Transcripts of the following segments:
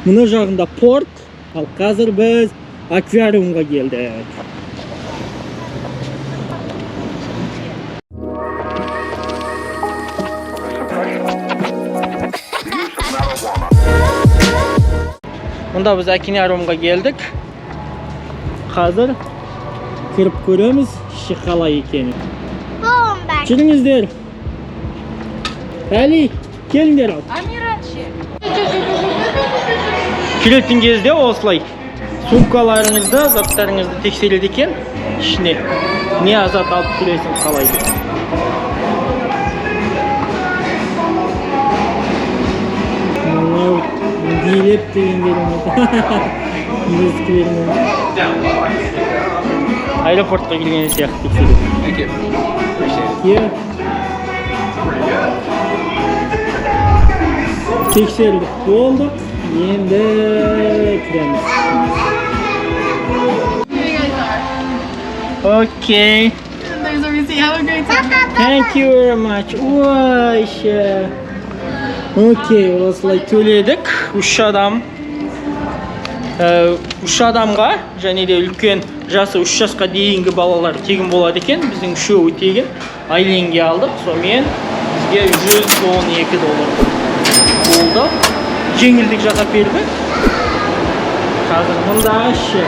Мына жағында порт, ал қазір біз аквариумға келдік. Мұнда біз аквариумға келдік. Қазір кіріп көреміз, іші қалай екенін. Жүріңіздер. Әли, келіңдер ал. Келетін кезде осылай сумкаларыңызды, заттарыңызды тексереді екен. Ішіне не азат алып келесің қалайды. Билеп дегендеріңіз. Аэропортқа келген сияқты тексереді. Тексерілдік болды. Енді кіреміз. Окей. Thank you very much. Ой, окей, осылай төледік. 3 адам. 3 адамға, және де үлкен жасы 3 жасқа дейінгі балалар тегін болады екен. Біздің үшеуі тегін. Айленге алдық. Сонымен бізге $112 болды. Жеңілдік жасап берді. Қазір мұнда іші.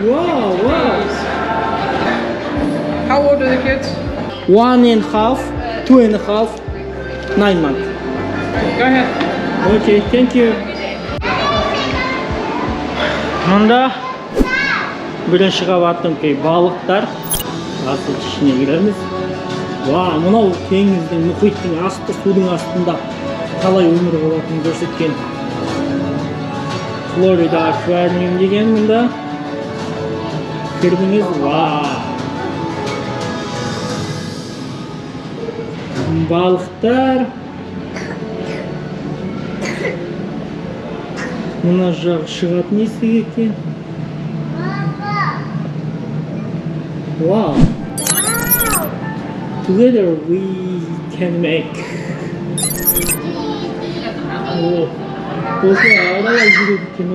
Wow. How old are the kids? 1.5, 2.5, 9 months. Go ahead. Okay, thank you. Мұнда бірінші қабаттың балықтар. Асыл ішіне кіреміз. Мынау теңіздің, мұхиттың асты, судың астында қалай өмір болатынын көрсеткен Флорида аквариум деген мұнда. Кірдіңіз. Балықтар. Мына жағы шығатын есік екен. Wow. Together we can make. Осы аралай жүреді екен.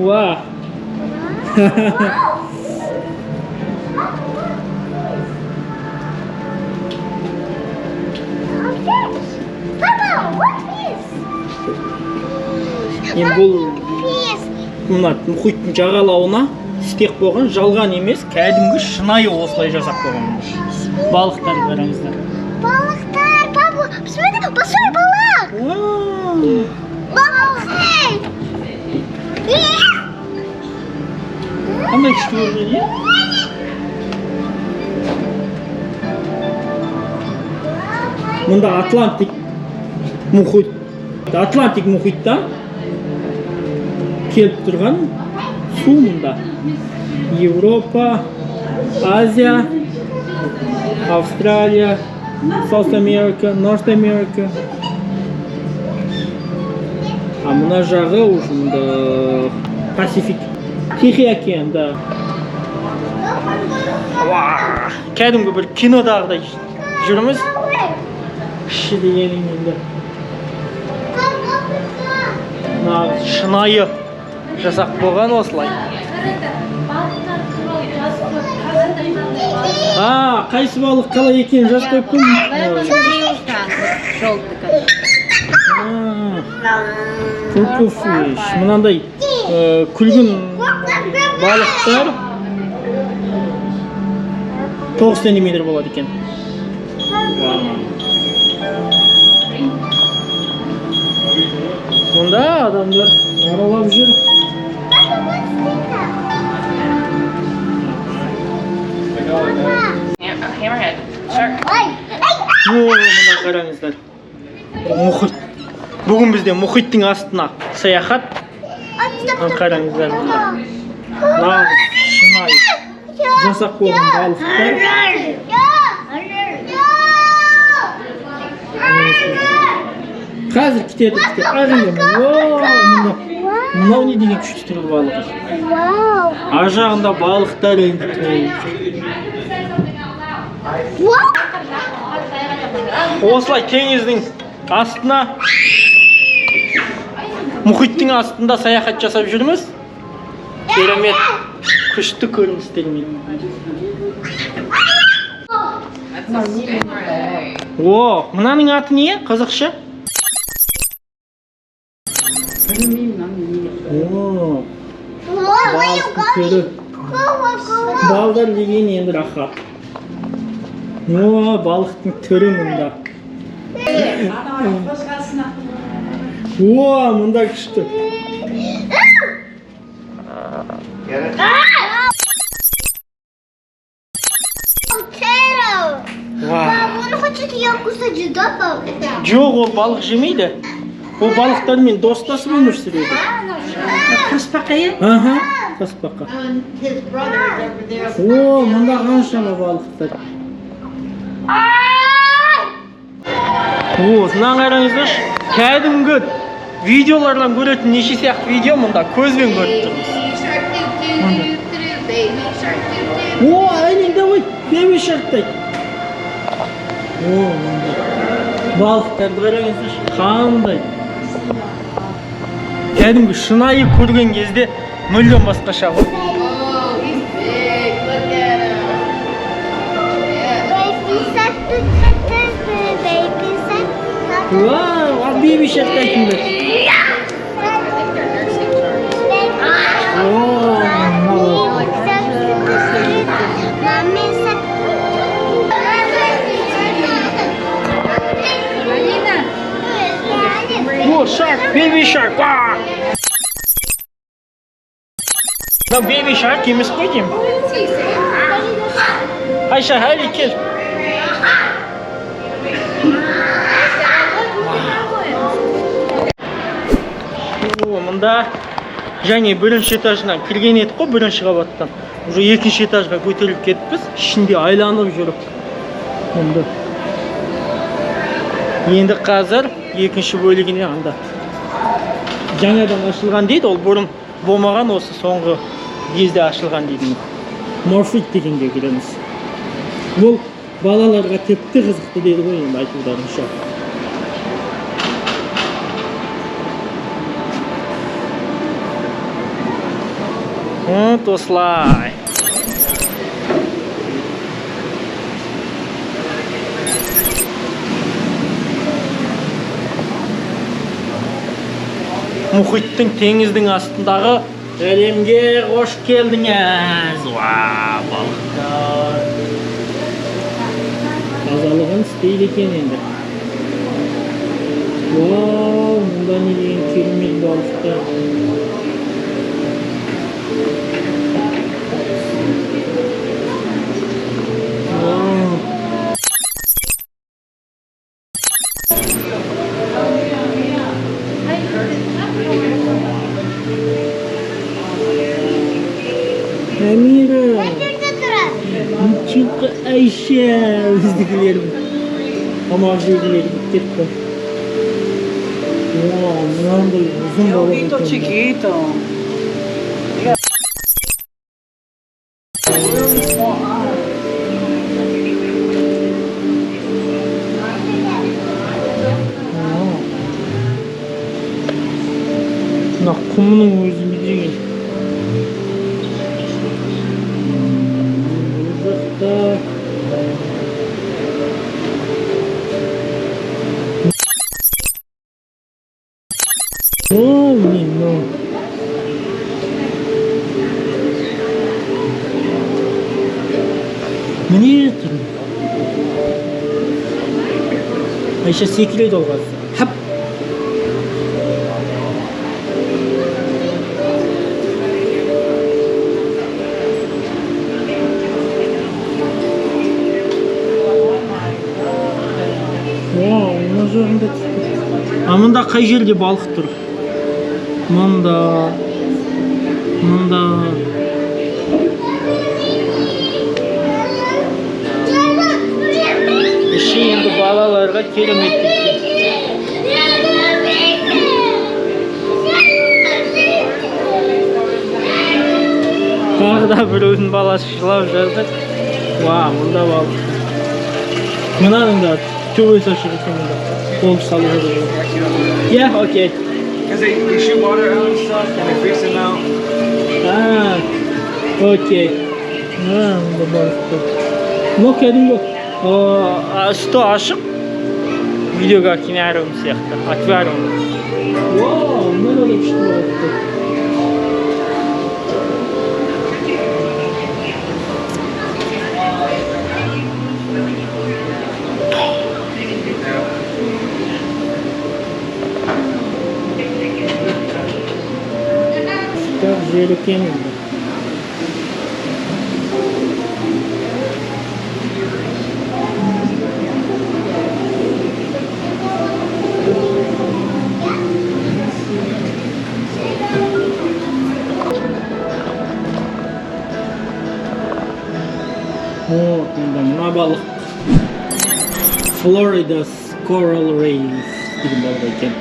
Бұл мына мұхиттың жағалауына істек болған, жалған емес, кәдімгі шынайы осылай жасап қойған. Балықтар қараңыздар. Балықтар, папа, посмотри, большой балык. Балык. Қандай күшті көрінеді, е? Мұнда Атлантик мұхиттан келіп тұрған су мұнда. Европа, Азия, Австралия, South America, North America. Мұна жағы ұшында Пасифик. Тихий океан, да. Кәдімгі бір кинодағыдай жүрміз. Іші дегенің енді. Шынайы жасақ болған осылай. Қайсы балық қалай екен жас қойып көмін? Пурпуфиш. Мұнандай күлгін балықтар 9 сантиметр болады екен. Мұнда адамдар аралап жүр. Hammerhead. Shark. Мұнда қараңыздар. Мұхит. Бүгін бізде мұхиттың астына саяхат. Қараңыздар. Нағыз шынайы жасап қойған балықтар. Қазір кетеді. Мынау не деген күшті түрі балық. Ар жағында балықтар енді. Осылай теңіздің астына, мұхиттың астында саяхат жасап жүрміз. Керемет, күшті көріністермен. О, мынаның аты не? Қазақша? О, балықтың түрі. Балдар деген енді рахат. О, балықтың түрі мұнда. О, мұнда күшті. Оны хочет ее кусать, да, папа? Жоқ, ол балық жемейді. Ол балықтармен достасып өмір сүреді. Қасбақа е? Аха, қасбақа. О, мұнда қаншама балықтар. О, мынаны қараңыздаршы. Кәдімгі видеолардан көретін неше сияқты видео мұнда көзбен көріп тұрмыз. О, әйнен давай, бебе шарқтай. О, мұнда балықтарды қараңыздаршы. Қандай. Кәдімгі шынайы көрген кезде мүлдем басқаша ғой. Вау, бебе шарқтайтындар. О, shark, baby shark. Мынау baby shark емес қой деймін. Айша, әлі кел. Мұнда және бірінші этажынан кірген едік қой, бірінші қабаттан. Уже екінші этажға көтеріліп кетіппіз. Ішінде айланып жүріп. Мұнда. Енді қазір екінші бөлігіне анда. Жаңадан ашылған дейді, ол бұрын болмаған, осы соңғы кезде ашылған дейді. Морфит дегенге кіреміз. Бұл балаларға тіпті қызықты дейді ғой, енді айтылдарынша. Осылай. Мұхиттың, теңіздің астындағы әлемге қош келдіңіз. Вау, балықтар. Тазалығын істейді екен енді. Вау, мұнда не деген керемет балықтар. Амира, ничего, Айша, біздікілерім. Тамақ жегілері кетті. Вау, мынандай ұзын балық екен. Chiquito. Мына құмның өзі не деген. О, блин, ну. Міне тұрын. Айша секіреді ол қазір. Хап! Вау, мына жағында түсті. А мұнда қай жерде балық тұр? Мұнда. Іші енді балаларға керемет екен. Тағы да біреудің баласы жылап жатыр. Ва, мұнда балық. Mınaның да төбесі ашық екен мында. Қолым салып жатыр. Yeah, okay. Because they shoot water out and stuff, and they freeze them out. Окей. Мында балықты. Ну, кәдімгі үсті ашық. Видеоға аквариум сияқты. Аквариум. Вау, мына да күшті балықты. Так, жер екен енді. Мына балық Florida's Coral Reef деген балық екен.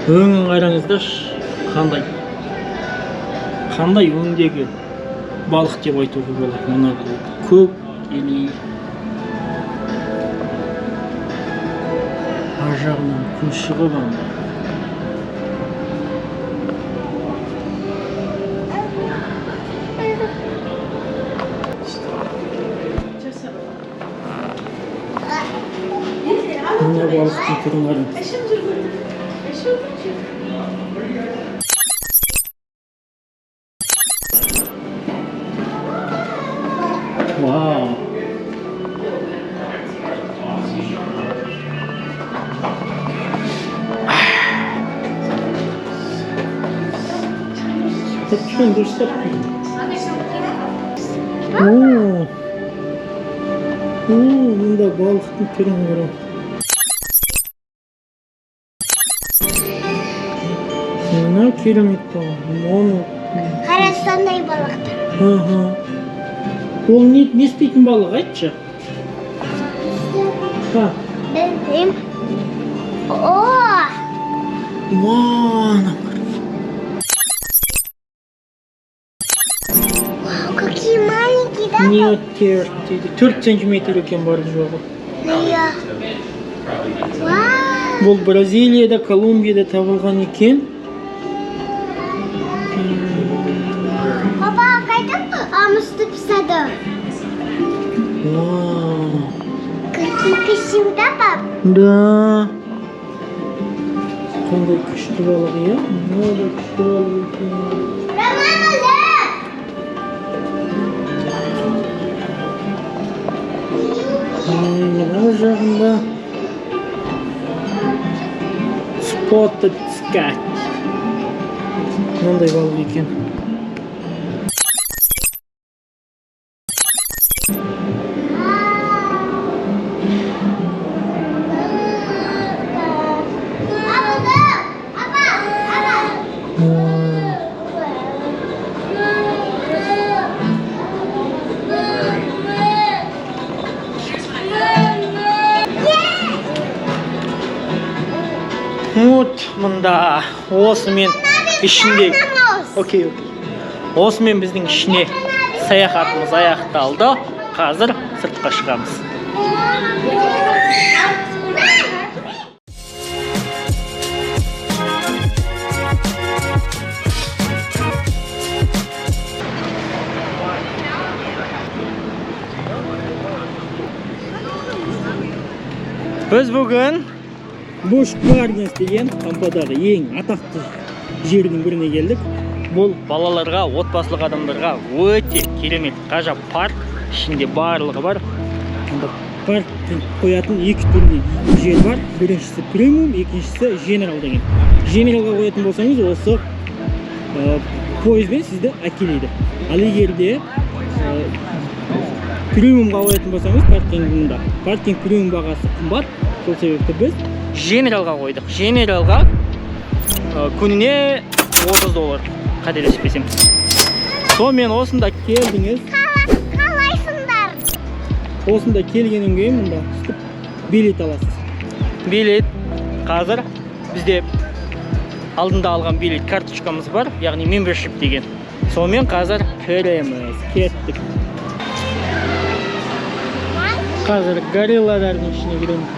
Өңін қараңыздаршы, қандай өңдегі балық деп айтуға болады. Мына көк или ар жағынан күн шығып анда. Mına balықтың түрін қараңыз. Вау. Тепкен дұрыстап. Мында балықтың түрін қараңыз. Мына керемет балық. Оны Қарасандай балықтар. Ол не істейтін балық, айтшы? Білмеймін. Вау, какие маленькие, да? не 4 сантиметр екен бар жоғы. Иә. Вау. Бұл Бразилияда, Колумбияда табылған екен. Папа, қайдың амысты пісады? Вау. Какие красивые, да, пап? Да. Қандай күшті балық, иә? Мынандай күшті балық екен. Мына жағында Spotted Scat. Мынандай балық екен. Мында осымен ішінде окей. Осымен біздің ішіне саяхатымыз аяқталды. Қазір сыртқа шығамыз. Біз бүгін Буш-Гарденс деген Тампадағы ең атақты жердің біріне келдік. Бұл балаларға, отбасылық адамдарға өте керемет, ғажап парк. Ішінде барлығы бар. Парктың қоятын екі түрлі жер бар. Біріншісі премиум, екіншісі женерал деген. Женералға қоятын болсаңыз, осы пойызбен сізді әкеледі. Ал егерде премиумға қоятын болсаңыз, паркинг премиум бағасы қымбат. Сол себепті біз женералға қойдық. Женералға күніне $30 қателеспесем. Сонымен осында келдіңіз. Қалайсыңдар? Осында келгеннен кейін мұнда билет аласыз. Билет қазір бізде алдында алған билет карточкамыз бар, яғни membership деген. Сонымен қазір кіреміз. Кеттік. Қазір гориллалардың ішіне кіремін.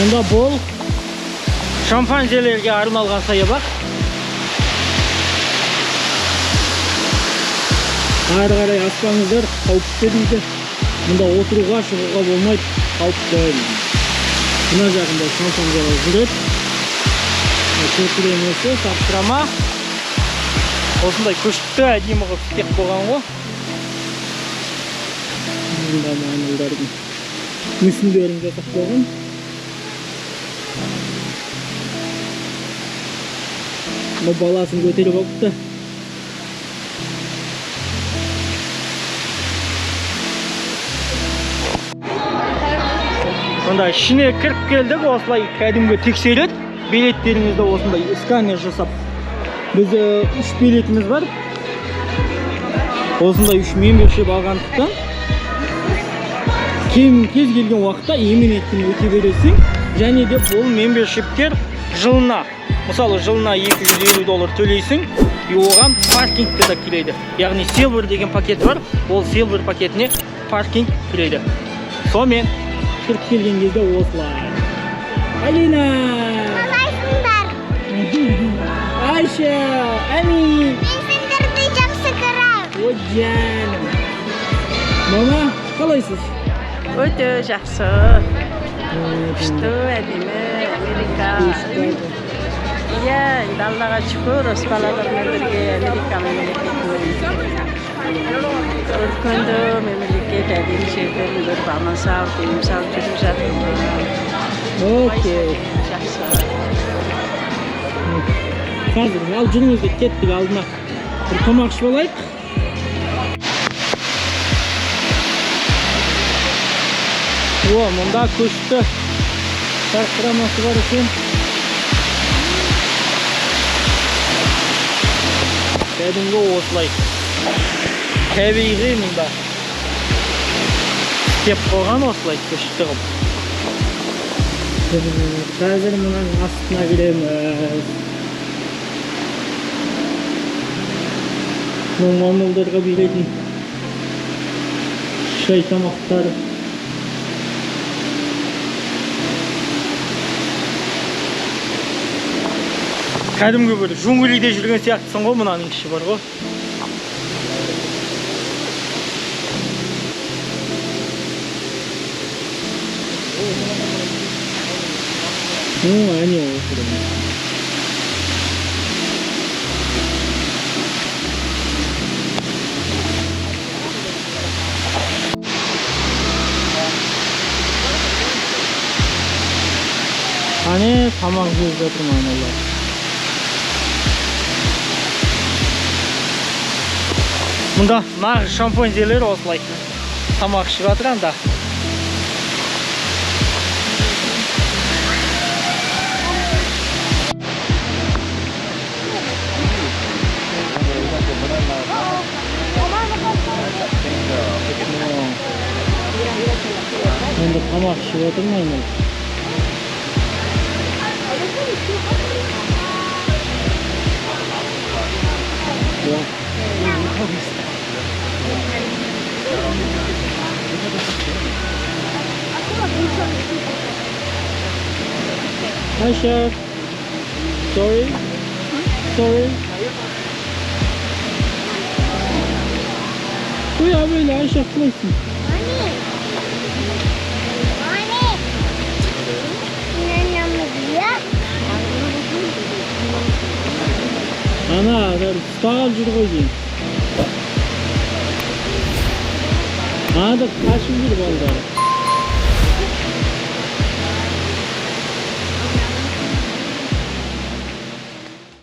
Мұнда бол шимпанзелерге арналған саябақ. Ары қарай аспаңыздар, қауіпті дейді. Мұнда отыруға, шығуға болмайды, қауіпті дейді. Мына жағында шимпанзелер жүреді. Көпіренесі, тапсырама. Осындай көшті әдемі қылып істеп қойған ғой. Мұнда маймылдардың мүсіндерін жасап қойған. Бұл баласын көтеріп алыпты. Сонда ішіне кіріп келдік, осылай кәдімгі тексереді. Билеттеріңізді осындай сканер жасап. Біз 3 билетіміз бар. Осындай 3 мембершіп алғандықтан кез келген уақытта емін-еркін өте бересің. Және де бұл мембершіптер жылына, мысалы жылына $250 төлейсің, и оған паркингті де кіреді. Яғни Silver деген пакет бар, ол Silver пакетіне паркинг кіреді. Сонымен кіріп келген кезде осылай. Алина! Қалайсыңдар? Айша! Әми! Мен сендерді жақсы көрем. О, жаным! Мама, қалайсыз? Өте жақсы. Күшті, әдемі, Америка. Иә, енді Аллаға шүкір, осы балалармен бірге Америка мемлекетімен өркенді мемлекет, әдемі жерден көріп аман сау, денім сау жүріп жатырмыз. Окей. Жақсы. Қазір ал жүріңізді кеттік алдына. Бір тамақ ішіп алайық. О, мұнда көшті шарқырамасы бар екен. Кәдімгі осылай. Табиғи мұнда. Істеп қойған осылай көшті қып. Қазір мұнаның астына кіреміз. Бұл мамылдарға беретін шай тамақтары. Кәдімгі бір жуңгілейде жүрген сияқтысың ғой, мұнаның іші бар ғой. Әне отырым. Әне тамақ жеп жатырмын аналар. Мұнда нағыз шимпанзелер осылай тамақ ішіп жатыр анда. Енді тамақ ішіп отырмын. Hi, chef. Sorry. Koy abi öyle Ayşe koysun. Ana, sağal jür koyayım. Ana da kaçın bir balda.